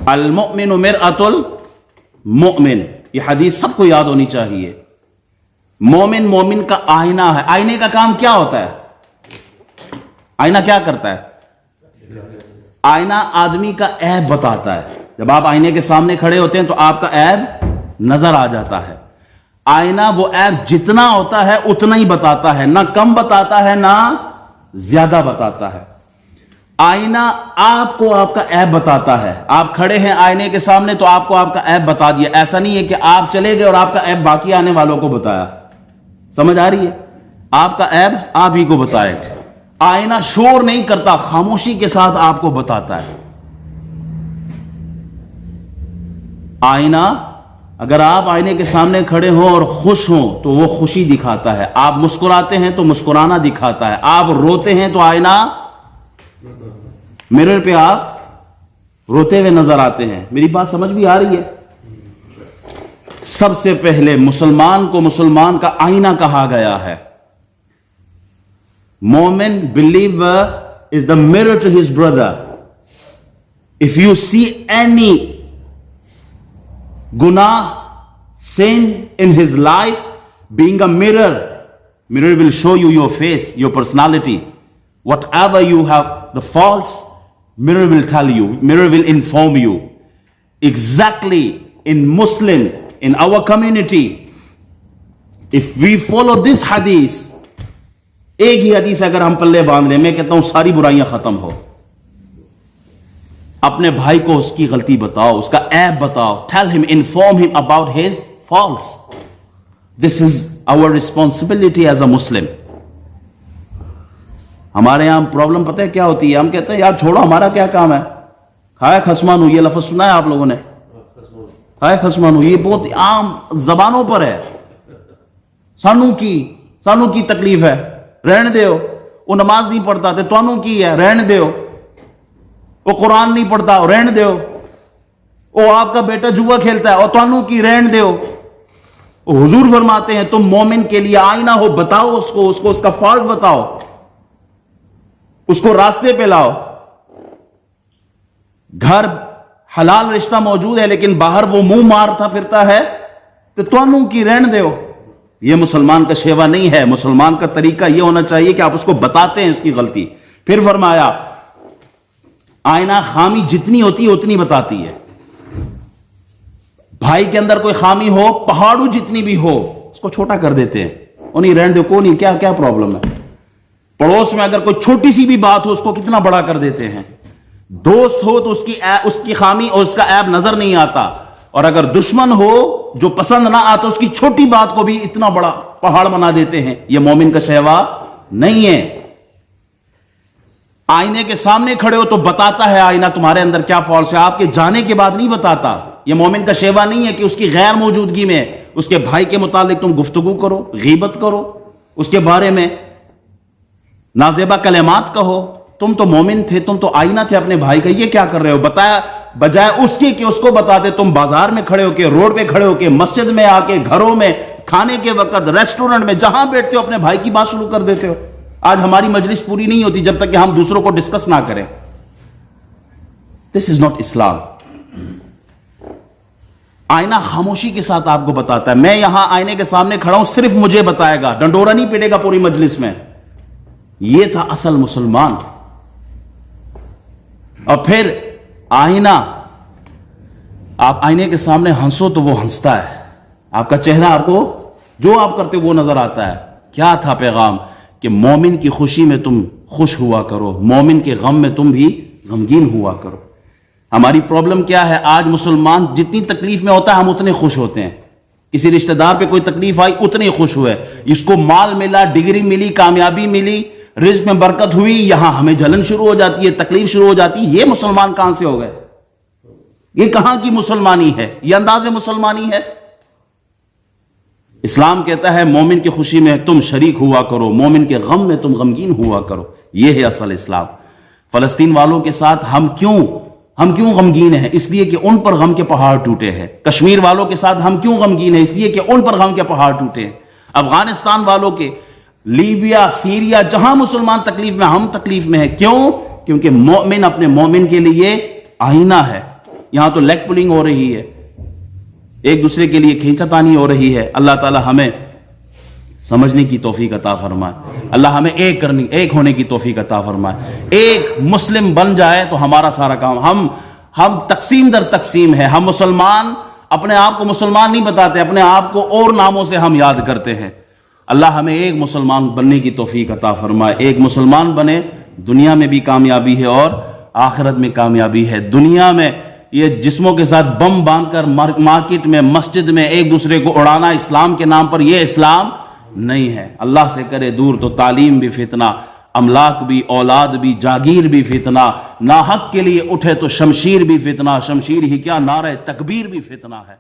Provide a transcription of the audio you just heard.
المؤمن مرأۃ المؤمن، یہ حدیث سب کو یاد ہونی چاہیے. مومن مومن کا آئینہ ہے. آئینے کا کام کیا ہوتا ہے؟ آئینہ کیا کرتا ہے؟ آئینہ آدمی کا عیب بتاتا ہے. جب آپ آئینے کے سامنے کھڑے ہوتے ہیں تو آپ کا عیب نظر آ جاتا ہے. آئینہ وہ عیب جتنا ہوتا ہے اتنا ہی بتاتا ہے، نہ کم بتاتا ہے نہ زیادہ بتاتا ہے. آئینہ آپ کو آپ کا عیب بتاتا ہے. آپ کھڑے ہیں آئینے کے سامنے تو آپ کو آپ کا عیب بتا دیا. ایسا نہیں ہے کہ آپ چلے گئے اور آپ کا عیب باقی آنے والوں کو بتایا. سمجھ آ رہی ہے؟ آپ کا عیب آپ ہی کو بتائے گا. آئینہ شور نہیں کرتا، خاموشی کے ساتھ آپ کو بتاتا ہے. آئینہ اگر آپ آئینے کے سامنے کھڑے ہوں اور خوش ہوں تو وہ خوشی دکھاتا ہے. آپ مسکراتے ہیں تو مسکرانا دکھاتا ہے. آپ روتے ہیں تو آئینہ مرر پہ آپ روتے ہوئے نظر آتے ہیں. میری بات سمجھ بھی آ رہی ہے؟ سب سے پہلے مسلمان کو مسلمان کا آئینہ کہا گیا ہے. مومن believer is the mirror to his brother. If you see any guna, sin in his life, being a mirror will show you your face, your personality. Whatever you have the faults, mirror will tell you, mirror will inform you. Exactly in Muslims, in our community, if we follow this hadith, ایک ہی حدیث اگر ہم پلے باندھ لیں، میں کہتا ہوں ساری برائیاں ختم ہو. اپنے بھائی کو اس کی غلطی بتاؤ، اس کا عیب بتاؤ. Tell him, inform him about his faults. This is our responsibility as a Muslim. ہمارے یہاں پرابلم پتہ ہے کیا ہوتی ہے؟ ہم کہتے ہیں یار چھوڑو، ہمارا کیا کام ہے. کھائے خسمانو، یہ لفظ سنا ہے آپ لوگوں نے؟ کھائے خسمانو یہ بہت عام زبانوں پر ہے. سانو کی تکلیف ہے، رہن دیو. وہ نماز نہیں پڑھتا تے توانو کی ہے، رہن دیو. وہ قرآن نہیں پڑھتا، رہن دیو. وہ آپ کا بیٹا جوا کھیلتا ہے اور توانو کی، رہن دیو. حضور فرماتے ہیں تم مومن کے لیے آئینہ ہو. بتاؤ اس کو اس کا فالٹ بتاؤ، اس کو راستے پہ لاؤ. گھر حلال رشتہ موجود ہے لیکن باہر وہ منہ مارتا پھرتا ہے تو توانو کی، رہن دیو. یہ مسلمان کا شیوا نہیں ہے. مسلمان کا طریقہ یہ ہونا چاہیے کہ آپ اس کو بتاتے ہیں اس کی غلطی. پھر فرمایا آئینہ خامی جتنی ہوتی ہے اتنی بتاتی ہے. بھائی کے اندر کوئی خامی ہو، پہاڑوں جتنی بھی ہو، اس کو چھوٹا کر دیتے ہیں. نہیں رہن دو، کو نہیں، کیا پرابلم ہے. پڑوس میں اگر کوئی چھوٹی سی بھی بات ہو اس کو کتنا بڑا کر دیتے ہیں. دوست ہو تو اس کی خامی اور اس کا عیب نظر نہیں آتا، اور اگر دشمن ہو جو پسند نہ آتا اس کی چھوٹی بات کو بھی اتنا بڑا پہاڑ بنا دیتے ہیں. یہ مومن کا شیوا نہیں ہے. آئینے کے سامنے کھڑے ہو تو بتاتا ہے آئینہ تمہارے اندر کیا فالس ہے. آپ کے جانے کے بعد نہیں بتاتا. یہ مومن کا شیوا نہیں ہے کہ اس کی غیر موجودگی میں اس کے بھائی کے متعلق تم گفتگو کرو، غیبت کرو، اس کے بارے میں نازیبا کلمات کہو. تم تو مومن تھے، تم تو آئینہ تھے اپنے بھائی کا. یہ کیا کر رہے ہو؟ بتایا بجائے اس کی کہ اس کو بتاتے، تم بازار میں کھڑے ہو کے، روڈ پہ کھڑے ہو کے، مسجد میں آ کے، گھروں میں، کھانے کے وقت، ریسٹورنٹ میں، جہاں بیٹھتے ہو اپنے بھائی کی بات شروع کر دیتے ہو. آج ہماری مجلس پوری نہیں ہوتی جب تک کہ ہم دوسروں کو ڈسکس نہ کریں. دس از ناٹ اسلام. آئینہ خاموشی کے ساتھ آپ کو بتاتا ہے. میں یہاں آئینے کے سامنے کھڑا ہوں، صرف مجھے بتائے گا، ڈنڈورا نہیں پیٹے گا پوری مجلس میں. یہ تھا اصل مسلمان. اور پھر آئینہ، آپ آئینے کے سامنے ہنسو تو وہ ہنستا ہے. آپ کا چہرہ آپ کو جو آپ کرتے وہ نظر آتا ہے. کیا تھا پیغام؟ کہ مومن کی خوشی میں تم خوش ہوا کرو، مومن کے غم میں تم بھی غمگین ہوا کرو. ہماری پرابلم کیا ہے؟ آج مسلمان جتنی تکلیف میں ہوتا ہے ہم اتنے خوش ہوتے ہیں. کسی رشتہ دار پہ کوئی تکلیف آئی اتنے خوش ہوئے. اس کو مال ملا، ڈگری ملی، کامیابی ملی، رزق میں برکت ہوئی، یہاں ہمیں جلن شروع ہو جاتی ہے، تکلیف شروع ہو جاتی ہے. یہ مسلمان کہاں سے ہو گئے؟ یہ کہاں کی مسلمانی ہے؟ یہ انداز مسلمانی ہے؟ اسلام کہتا ہے مومن کی خوشی میں تم شریک ہوا کرو، مومن کے غم میں تم غمگین ہوا کرو. یہ ہے اصل اسلام. فلسطین والوں کے ساتھ ہم کیوں غمگین ہیں؟ اس لیے کہ ان پر غم کے پہاڑ ٹوٹے ہیں. کشمیر والوں کے ساتھ ہم کیوں غمگین ہیں؟ اس لیے کہ ان پر غم کے پہاڑ ٹوٹے ہیں. افغانستان والوں کے، لیبیا، سیریا، جہاں مسلمان تکلیف میں، ہم تکلیف میں ہیں. کیوں؟ کیونکہ مومن اپنے مومن کے لیے آئینہ ہے. یہاں تو لیگ پولنگ ہو رہی ہے, ایک دوسرے کے لیے کھینچاتانی ہو رہی ہے. اللہ تعالی ہمیں سمجھنے کی توفیق عطا فرمائے, اللہ ہمیں ایک ہونے کی توفیق عطا فرمائے. ایک مسلم بن جائے تو ہمارا سارا کام, ہم تقسیم در تقسیم ہے. ہم مسلمان اپنے آپ کو مسلمان نہیں بتاتے, اپنے آپ کو اور ناموں سے ہم یاد کرتے ہیں. اللہ ہمیں ایک مسلمان بننے کی توفیق عطا فرمائے. ایک مسلمان بنے, دنیا میں بھی کامیابی ہے اور آخرت میں کامیابی ہے. دنیا میں یہ جسموں کے ساتھ بم باندھ کر مارکیٹ میں, مسجد میں ایک دوسرے کو اڑانا اسلام کے نام پر, یہ اسلام نہیں ہے. اللہ سے کرے دور تو تعلیم بھی فتنہ, املاک بھی, اولاد بھی, جاگیر بھی فتنہ. ناحق کے لیے اٹھے تو شمشیر بھی فتنہ, شمشیر ہی کیا نعرہ تکبیر بھی فتنہ ہے.